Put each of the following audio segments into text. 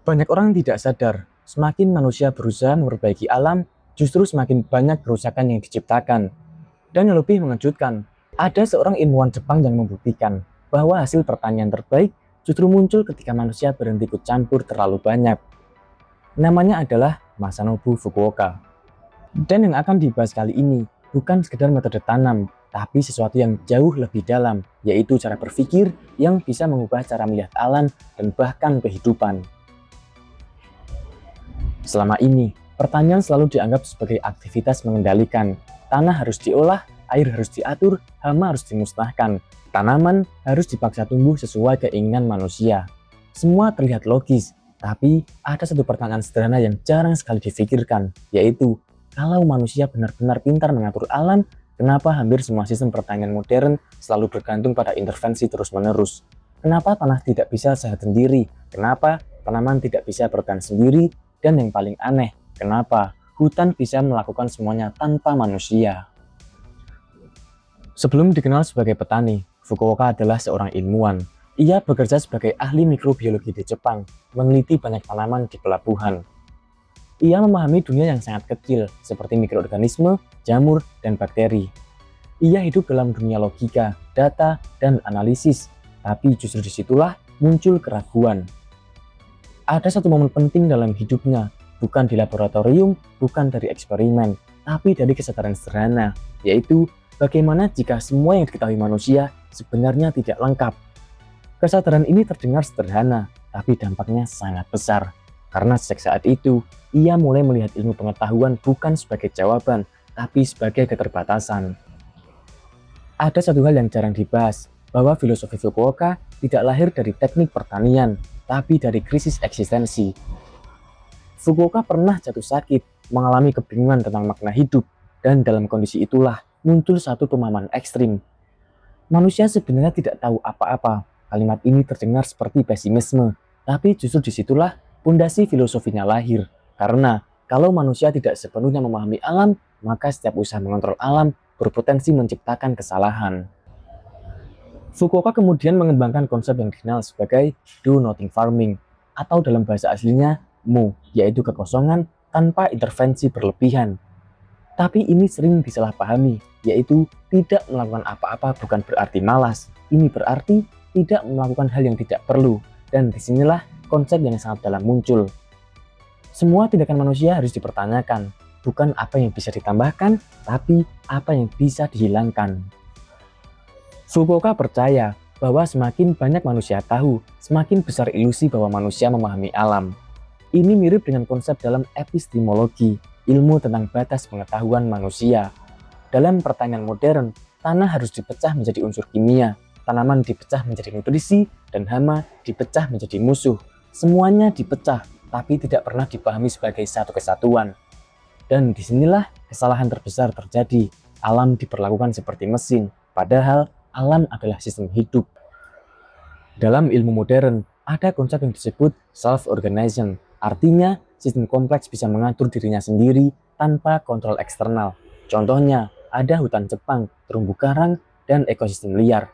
Banyak orang tidak sadar, semakin manusia berusaha memperbaiki alam, justru semakin banyak kerusakan yang diciptakan. Dan yang lebih mengejutkan, ada seorang ilmuwan Jepang yang membuktikan bahwa hasil pertanian terbaik justru muncul ketika manusia berhenti ikut campur terlalu banyak. Namanya adalah Masanobu Fukuoka. Dan yang akan dibahas kali ini bukan sekedar metode tanam, tapi sesuatu yang jauh lebih dalam, yaitu cara berpikir yang bisa mengubah cara melihat alam dan bahkan kehidupan. Selama ini, pertanian selalu dianggap sebagai aktivitas mengendalikan. Tanah harus diolah, air harus diatur, hama harus dimusnahkan. Tanaman harus dipaksa tumbuh sesuai keinginan manusia. Semua terlihat logis, tapi ada satu pertanyaan sederhana yang jarang sekali difikirkan, yaitu, kalau manusia benar-benar pintar mengatur alam, kenapa hampir semua sistem pertanian modern selalu bergantung pada intervensi terus-menerus? Kenapa tanah tidak bisa sehat sendiri? Kenapa tanaman tidak bisa bertahan sendiri? Dan yang paling aneh, kenapa hutan bisa melakukan semuanya tanpa manusia? Sebelum dikenal sebagai petani, Fukuoka adalah seorang ilmuwan. Ia bekerja sebagai ahli mikrobiologi di Jepang, meneliti banyak tanaman di pelabuhan. Ia memahami dunia yang sangat kecil, seperti mikroorganisme, jamur, dan bakteri. Ia hidup dalam dunia logika, data, dan analisis, tapi justru disitulah muncul keraguan. Ada satu momen penting dalam hidupnya, bukan di laboratorium, bukan dari eksperimen, tapi dari kesadaran sederhana, yaitu bagaimana jika semua yang diketahui manusia sebenarnya tidak lengkap. Kesadaran ini terdengar sederhana, tapi dampaknya sangat besar. Karena sejak saat itu, ia mulai melihat ilmu pengetahuan bukan sebagai jawaban, tapi sebagai keterbatasan. Ada satu hal yang jarang dibahas, bahwa filosofi Fukuoka tidak lahir dari teknik pertanian, tapi dari krisis eksistensi. Fukuoka pernah jatuh sakit, mengalami kebingungan tentang makna hidup, dan dalam kondisi itulah muncul satu pemahaman ekstrim. Manusia sebenarnya tidak tahu apa-apa. Kalimat ini terdengar seperti pesimisme, tapi justru disitulah pondasi filosofinya lahir. Karena kalau manusia tidak sepenuhnya memahami alam, maka setiap usaha mengontrol alam berpotensi menciptakan kesalahan. Fukuoka kemudian mengembangkan konsep yang dikenal sebagai do nothing farming, atau dalam bahasa aslinya mu, yaitu kekosongan tanpa intervensi berlebihan. Tapi ini sering disalahpahami, yaitu tidak melakukan apa-apa bukan berarti malas. Ini berarti tidak melakukan hal yang tidak perlu, dan disinilah konsep yang sangat dalam muncul. Semua tindakan manusia harus dipertanyakan, bukan apa yang bisa ditambahkan, tapi apa yang bisa dihilangkan. Fukuoka percaya bahwa semakin banyak manusia tahu, semakin besar ilusi bahwa manusia memahami alam. Ini mirip dengan konsep dalam epistemologi, ilmu tentang batas pengetahuan manusia. Dalam pertanian modern, tanah harus dipecah menjadi unsur kimia, tanaman dipecah menjadi nutrisi, dan hama dipecah menjadi musuh. Semuanya dipecah, tapi tidak pernah dipahami sebagai satu kesatuan. Dan disinilah kesalahan terbesar terjadi. Alam diperlakukan seperti mesin, padahal alam adalah sistem hidup. Dalam ilmu modern, ada konsep yang disebut self-organization. Artinya, sistem kompleks bisa mengatur dirinya sendiri tanpa kontrol eksternal. Contohnya, ada hutan Jepang, terumbu karang, dan ekosistem liar.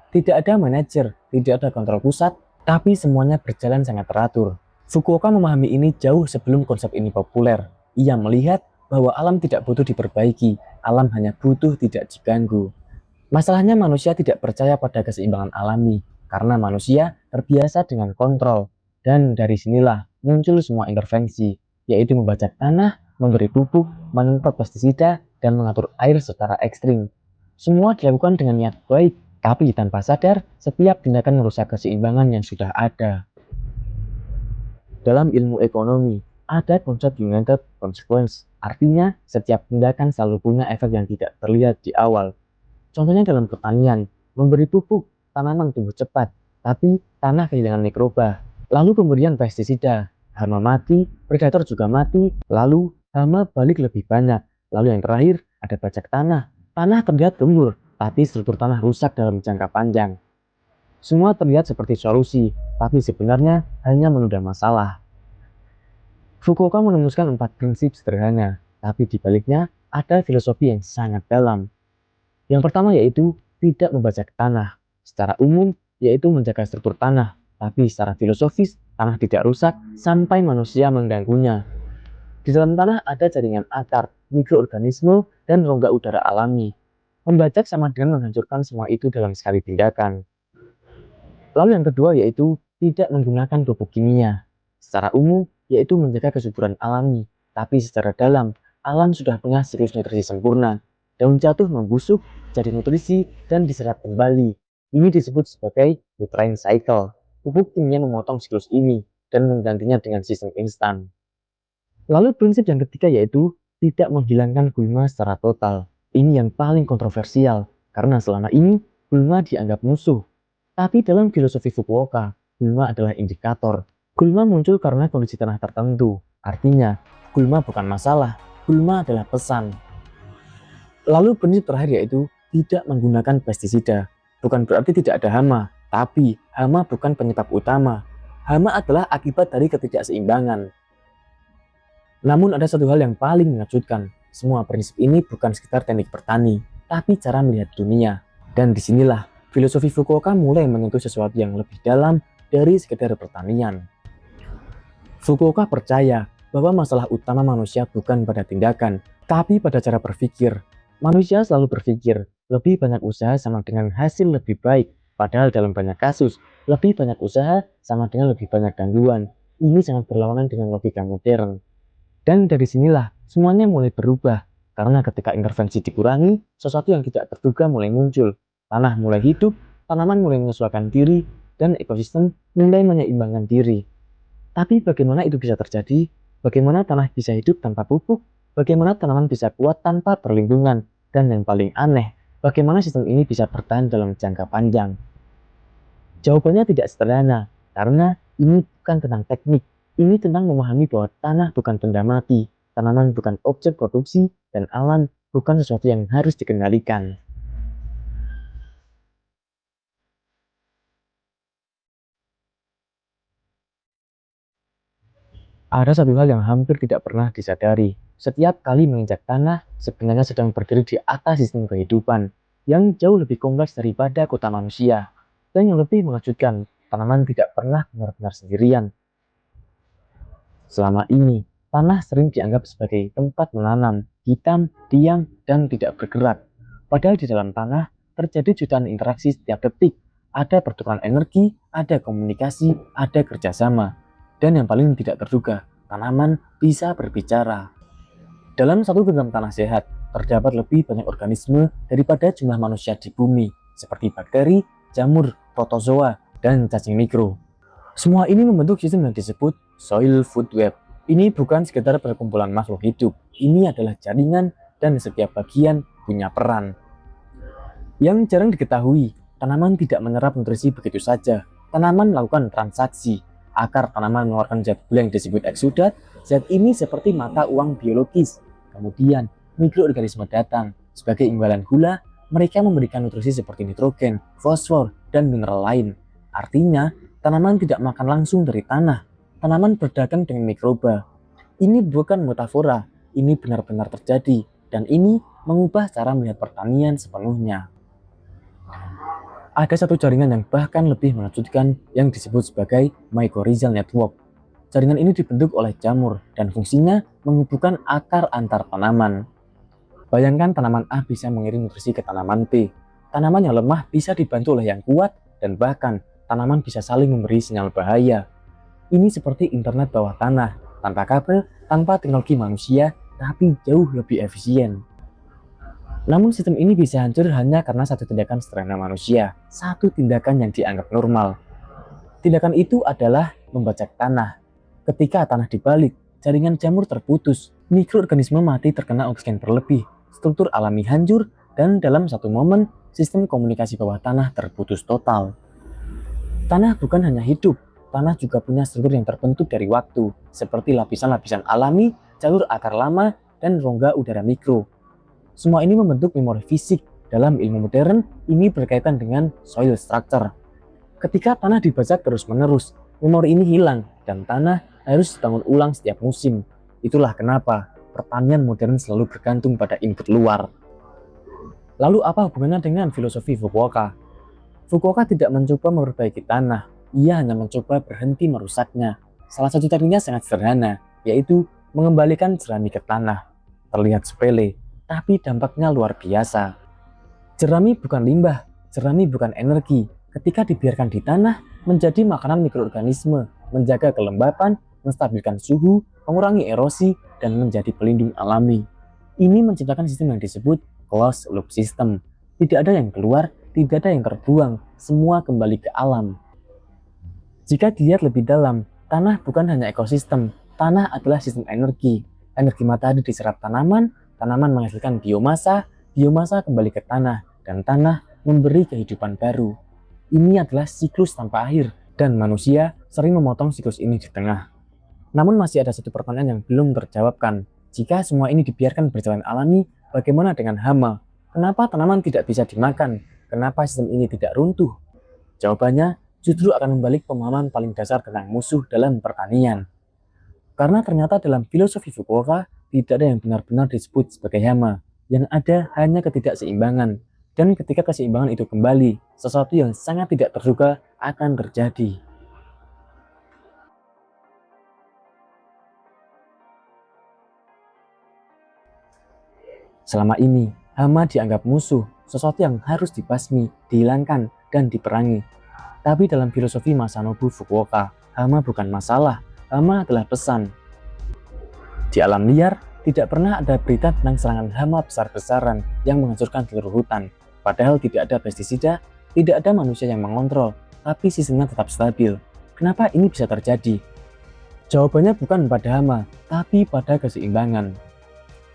Tidak ada manajer, tidak ada kontrol pusat, tapi semuanya berjalan sangat teratur. Fukuoka memahami ini jauh sebelum konsep ini populer. Ia melihat bahwa alam tidak butuh diperbaiki, alam hanya butuh tidak diganggu. Masalahnya manusia tidak percaya pada keseimbangan alami, karena manusia terbiasa dengan kontrol. Dan dari sinilah muncul semua intervensi, yaitu membajak tanah, memberi pupuk, menyemprot pestisida, dan mengatur air secara ekstrim. Semua dilakukan dengan niat baik, tapi tanpa sadar, setiap tindakan merusak keseimbangan yang sudah ada. Dalam ilmu ekonomi, ada konsep United Consequence, artinya setiap tindakan selalu punya efek yang tidak terlihat di awal. Contohnya dalam pertanian, memberi pupuk, tanaman tumbuh cepat, tapi tanah kehilangan mikroba. Lalu pemberian pestisida, hama mati, predator juga mati, lalu hama balik lebih banyak. Lalu yang terakhir, ada bajak tanah. Tanah terlihat gembur, tapi struktur tanah rusak dalam jangka panjang. Semua terlihat seperti solusi, tapi sebenarnya hanya menunda masalah. Fukuoka merumuskan 4 prinsip sederhana, tapi di baliknya ada filosofi yang sangat dalam. Yang pertama yaitu tidak membajak tanah. Secara umum, yaitu menjaga struktur tanah, tapi secara filosofis Tanah tidak rusak sampai manusia mengganggunya. Di dalam tanah ada jaringan akar, mikroorganisme, dan rongga udara alami. Membajak sama dengan menghancurkan semua itu dalam sekali tindakan. Lalu yang kedua yaitu tidak menggunakan pupuk kimia. Secara umum yaitu menjaga kesuburan alami, tapi secara dalam, alam sudah punya siklus nutrisi sempurna. Daun jatuh membusuk, jadi nutrisi, dan diserap kembali. Ini disebut sebagai nutrient cycle. Pupuk kimia memotong siklus ini dan menggantinya dengan sistem instan. Lalu prinsip yang ketiga yaitu tidak menghilangkan gulma secara total. Ini yang paling kontroversial, karena selama ini gulma dianggap musuh. Tapi dalam filosofi Fukuoka, gulma adalah indikator. Gulma muncul karena kondisi tanah tertentu. Artinya, gulma bukan masalah, gulma adalah pesan. Lalu prinsip terakhir yaitu tidak menggunakan pestisida. Bukan berarti tidak ada hama, tapi hama bukan penyebab utama. Hama adalah akibat dari ketidakseimbangan. Namun ada satu hal yang paling mengejutkan. Semua prinsip ini bukan sekedar teknik bertani, tapi cara melihat dunia. Dan disinilah filosofi Fukuoka mulai menyentuh sesuatu yang lebih dalam dari sekedar pertanian. Fukuoka percaya bahwa masalah utama manusia bukan pada tindakan, tapi pada cara berpikir. Manusia selalu berpikir, lebih banyak usaha sama dengan hasil lebih baik. Padahal dalam banyak kasus, lebih banyak usaha sama dengan lebih banyak gangguan. Ini sangat berlawanan dengan logika modern. Dan dari sinilah semuanya mulai berubah. Karena ketika intervensi dikurangi, sesuatu yang tidak terduga mulai muncul. Tanah mulai hidup, tanaman mulai menyesuaikan diri, dan ekosistem mulai menyeimbangkan diri. Tapi bagaimana itu bisa terjadi? Bagaimana tanah bisa hidup tanpa pupuk? Bagaimana tanaman bisa kuat tanpa perlindungan? Dan yang paling aneh, bagaimana sistem ini bisa bertahan dalam jangka panjang? Jawabannya tidak sederhana, karena ini bukan tentang teknik. Ini tentang memahami bahwa tanah bukan benda mati, tanaman bukan objek produksi, dan alam bukan sesuatu yang harus dikendalikan. Ada satu hal yang hampir tidak pernah disadari. Setiap kali menginjak tanah, sebenarnya sedang berdiri di atas sistem kehidupan yang jauh lebih kompleks daripada kota manusia. Dan yang lebih mengejutkan, tanaman tidak pernah benar-benar sendirian. Selama ini, tanah sering dianggap sebagai tempat menanam, hitam, diam, dan tidak bergerak. Padahal di dalam tanah terjadi jutaan interaksi setiap detik. Ada pertukaran energi, ada komunikasi, ada kerjasama. Dan yang paling tidak terduga, tanaman bisa berbicara. Dalam satu genggam tanah sehat, terdapat lebih banyak organisme daripada jumlah manusia di bumi, seperti bakteri, jamur, protozoa, dan cacing mikro. Semua ini membentuk sistem yang disebut soil food web. Ini bukan sekedar perkumpulan makhluk hidup, ini adalah jaringan dan setiap bagian punya peran. Yang jarang diketahui, tanaman tidak menyerap nutrisi begitu saja. Tanaman melakukan transaksi. Akar tanaman mengeluarkan zat gula yang disebut eksudat. Zat ini seperti mata uang biologis. Kemudian, mikroorganisme datang. Sebagai imbalan gula, mereka memberikan nutrisi seperti nitrogen, fosfor, dan mineral lain. Artinya, tanaman tidak makan langsung dari tanah. Tanaman berdagang dengan mikroba. Ini bukan metafora, ini benar-benar terjadi. Dan ini mengubah cara melihat pertanian sepenuhnya. Ada satu jaringan yang bahkan lebih mengejutkan yang disebut sebagai mycorrhizal network. Jaringan ini dibentuk oleh jamur dan fungsinya menghubungkan akar antar tanaman. Bayangkan tanaman A bisa mengirim nutrisi ke tanaman B. Tanaman yang lemah bisa dibantu oleh yang kuat dan bahkan tanaman bisa saling memberi sinyal bahaya. Ini seperti internet bawah tanah, tanpa kabel, tanpa teknologi manusia, tapi jauh lebih efisien. Namun sistem ini bisa hancur hanya karena satu tindakan sederhana manusia, satu tindakan yang dianggap normal. Tindakan itu adalah membajak tanah. Ketika tanah dibalik, jaringan jamur terputus, mikroorganisme mati terkena oksigen berlebih, struktur alami hancur, dan dalam satu momen, sistem komunikasi bawah tanah terputus total. Tanah bukan hanya hidup, tanah juga punya struktur yang terbentuk dari waktu, seperti lapisan-lapisan alami, jalur akar lama, dan rongga udara mikro. Semua ini membentuk memori fisik. Dalam ilmu modern, ini berkaitan dengan soil structure. Ketika tanah dibajak terus-menerus, memori ini hilang dan tanah harus dibangun ulang setiap musim. Itulah kenapa pertanian modern selalu bergantung pada input luar. Lalu apa hubungannya dengan filosofi Fukuoka? Fukuoka tidak mencoba memperbaiki tanah, ia hanya mencoba berhenti merusaknya. Salah satu tekniknya sangat sederhana, yaitu mengembalikan jerami ke tanah. Terlihat sepele, tapi dampaknya luar biasa. Jerami bukan limbah, jerami bukan energi. Ketika dibiarkan di tanah, menjadi makanan mikroorganisme, menjaga kelembapan, menstabilkan suhu, mengurangi erosi, dan menjadi pelindung alami. Ini menciptakan sistem yang disebut closed loop system. Tidak ada yang keluar, tidak ada yang terbuang, semua kembali ke alam. Jika dilihat lebih dalam, tanah bukan hanya ekosistem, tanah adalah sistem energi. Energi matahari diserap tanaman, tanaman menghasilkan biomasa, biomasa kembali ke tanah, dan tanah memberi kehidupan baru. Ini adalah siklus tanpa akhir, dan manusia sering memotong siklus ini di tengah. Namun masih ada satu pertanyaan yang belum terjawabkan. Jika semua ini dibiarkan berjalan alami, bagaimana dengan hama? Kenapa tanaman tidak bisa dimakan? Kenapa sistem ini tidak runtuh? Jawabannya justru akan membalik pemahaman paling dasar tentang musuh dalam pertanian. Karena ternyata dalam filosofi Fukuoka, tidak ada yang benar-benar disebut sebagai hama. Yang ada hanya ketidakseimbangan. Dan ketika keseimbangan itu kembali, sesuatu yang sangat tidak terduga akan terjadi. Selama ini, hama dianggap musuh, sesuatu yang harus dibasmi, dihilangkan, dan diperangi. Tapi dalam filosofi Masanobu Fukuoka, hama bukan masalah, hama adalah pesan. Di alam liar, tidak pernah ada berita tentang serangan hama besar-besaran yang menghancurkan seluruh hutan. Padahal tidak ada pestisida, tidak ada manusia yang mengontrol, tapi sistemnya tetap stabil. Kenapa ini bisa terjadi? Jawabannya bukan pada hama, tapi pada keseimbangan.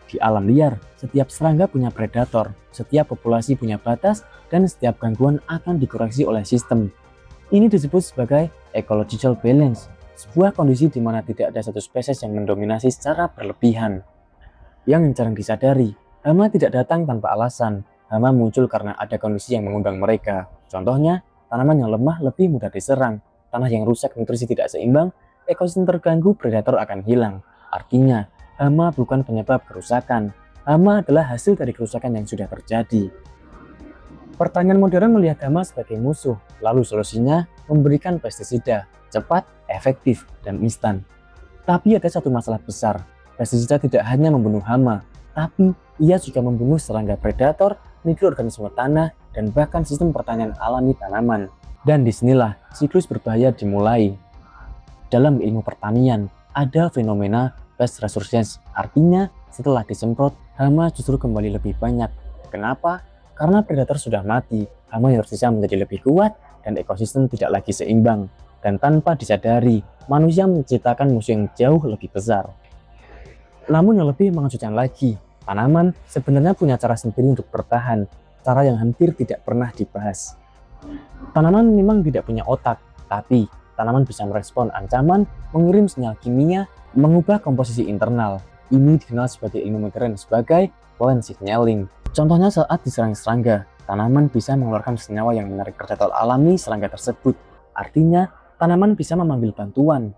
Di alam liar, setiap serangga punya predator, setiap populasi punya batas, dan setiap gangguan akan dikoreksi oleh sistem. Ini disebut sebagai ecological balance, sebuah kondisi di mana tidak ada satu spesies yang mendominasi secara berlebihan. Yang jarang disadari, hama tidak datang tanpa alasan. Hama muncul karena ada kondisi yang mengundang mereka. Contohnya, tanaman yang lemah lebih mudah diserang, tanah yang rusak nutrisi tidak seimbang, ekosistem terganggu, predator akan hilang. Artinya, hama bukan penyebab kerusakan. Hama adalah hasil dari kerusakan yang sudah terjadi. Pertanyaan modern melihat hama sebagai musuh, lalu solusinya memberikan pestisida, cepat, efektif, dan instan. Tapi ada satu masalah besar, pestisida tidak hanya membunuh hama, tapi ia juga membunuh serangga predator, mikroorganisme tanah, dan bahkan sistem pertanian alami tanaman. Dan disinilah siklus berbahaya dimulai. Dalam ilmu pertanian, ada fenomena pest resurgence, artinya setelah disemprot, hama justru kembali lebih banyak. Kenapa? Karena predator sudah mati, hama yang tersisa menjadi lebih kuat, dan ekosistem tidak lagi seimbang. Dan tanpa disadari, manusia menciptakan musuh yang jauh lebih besar. Namun yang lebih mengejutkan lagi, tanaman sebenarnya punya cara sendiri untuk bertahan, cara yang hampir tidak pernah dibahas. Tanaman memang tidak punya otak, tapi tanaman bisa merespon ancaman, mengirim sinyal kimia, mengubah komposisi internal. Ini dikenal sebagai ilmu modern sebagai plant signaling. Contohnya saat diserang serangga, tanaman bisa mengeluarkan senyawa yang menarik predator alami serangga tersebut. Artinya, tanaman bisa memanggil bantuan.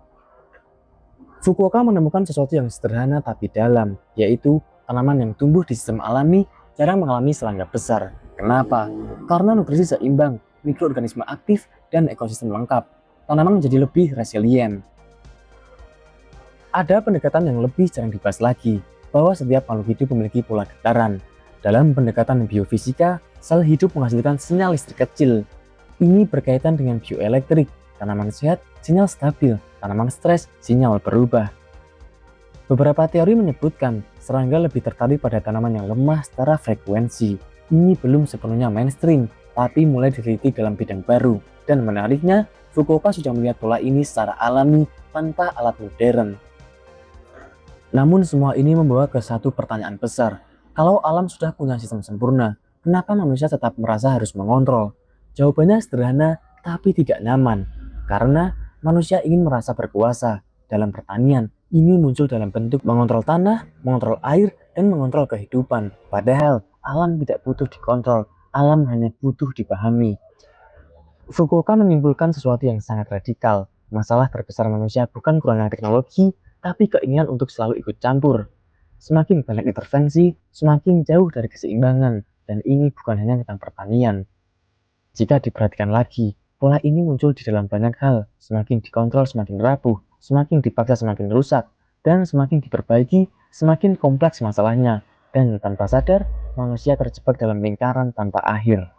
Fukuoka menemukan sesuatu yang sederhana tapi dalam, yaitu tanaman yang tumbuh di sistem alami jarang mengalami serangga besar. Kenapa? Karena nutrisi seimbang, mikroorganisme aktif, dan ekosistem lengkap. Tanaman menjadi lebih resilient. Ada pendekatan yang lebih jarang dibahas lagi, bahwa setiap makhluk hidup memiliki pola getaran. Dalam pendekatan biofisika, sel hidup menghasilkan sinyal listrik kecil. Ini berkaitan dengan bioelektrik. Tanaman sehat, sinyal stabil. Tanaman stres, sinyal berubah. Beberapa teori menyebutkan serangga lebih tertarik pada tanaman yang lemah secara frekuensi. Ini belum sepenuhnya mainstream, tapi mulai diteliti dalam bidang baru. Dan menariknya, Fukuoka sudah melihat pola ini secara alami tanpa alat modern. Namun semua ini membawa ke satu pertanyaan besar. Kalau alam sudah punya sistem sempurna, kenapa manusia tetap merasa harus mengontrol? Jawabannya sederhana, tapi tidak nyaman. Karena manusia ingin merasa berkuasa. Dalam pertanian, ini muncul dalam bentuk mengontrol tanah, mengontrol air, dan mengontrol kehidupan. Padahal, alam tidak butuh dikontrol, alam hanya butuh dipahami. Fukuoka menyimpulkan sesuatu yang sangat radikal. Masalah terbesar manusia bukan kurangnya teknologi, tapi keinginan untuk selalu ikut campur. Semakin banyak intervensi, semakin jauh dari keseimbangan, dan ini bukan hanya tentang pertanian. Jika diperhatikan lagi, Pola ini muncul di dalam banyak hal, semakin dikontrol semakin rapuh, semakin dipaksa semakin rusak, dan semakin diperbaiki semakin kompleks masalahnya, dan tanpa sadar, manusia terjebak dalam lingkaran tanpa akhir.